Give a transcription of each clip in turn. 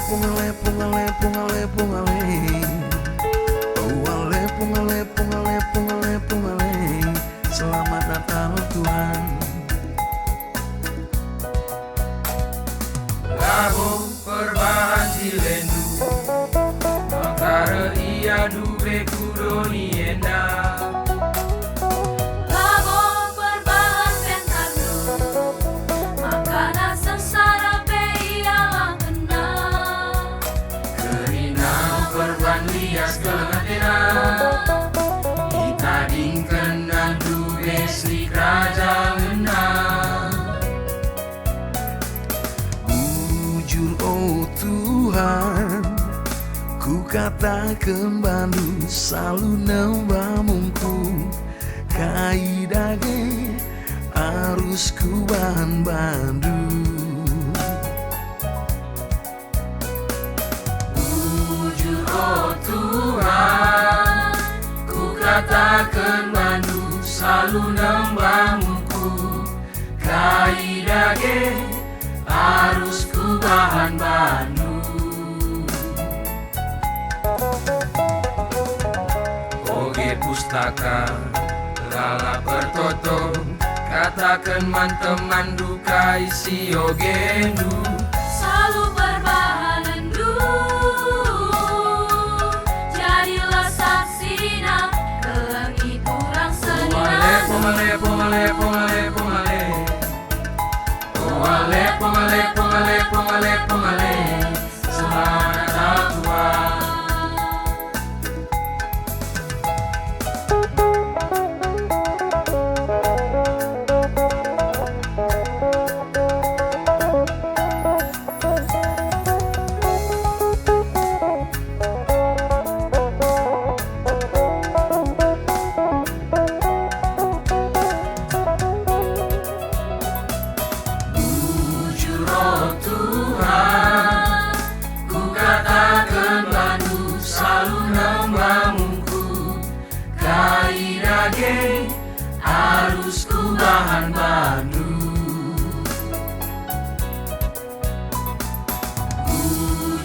pungale pungale pungale pungale. Oh ale pungale pungale pungale pungale. Selamat Natal Tuhan. Lagu perbahan silendu makara iya dure kudoni enda. Lagu perbahan pentarnu makana sengsara pe ialah kena. Kerina perban lias kelengatena itadingkan nandu besli kerajaan enam. Jujur oh Tuhan, ku katakan bandu selalu nembamungku. Kai dage harus ku bahan bandu. Jujur oh Tuhan, ku katakan bandu selalu nembamungku. Kai dage harus ku bahan bandu. Oge pustaka lala bertoto katakan man-teman duka isi ogendu. Selalu berbahanan du, jadilah saksina kelengit urang Pongale, senina. pongale, pongale, pongale, pongale. Pongale, pongale, pongale, pongale, pongale. Selamat Natal Tuhan. Jujur oh Tuhan, ku katakan bandu selalu nembamungku. Kai dage harus ku bahan bandu.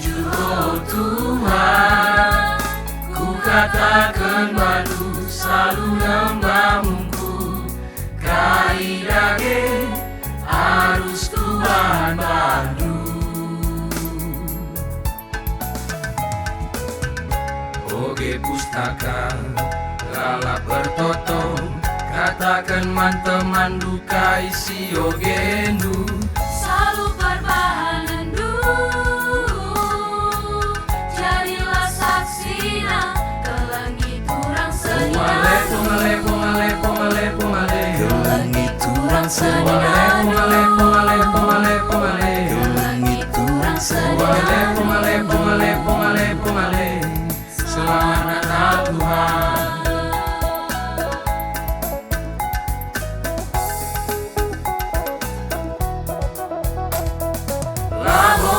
Jujur oh Tuhan, ku katakan bandu selalu nembamungku. Kai dage harus ku bahan bandu. Oge pustaka lala bertoto katakan man-teman duka isi ogendu. Selalu berbahanan du, jadilah saksina kelengit urang Pongale, senina. pongale, pongale, pongale, pongale. Kelengit urang Pongale, senina. pongale, pongale, pongale, pongale. Kelengit urang Pongale, senina. pongale, pongale, pongale, pongale. Selamat Natal Tuhan. Lagu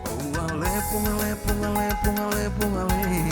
Oh ale pungale pungale pungale pungale.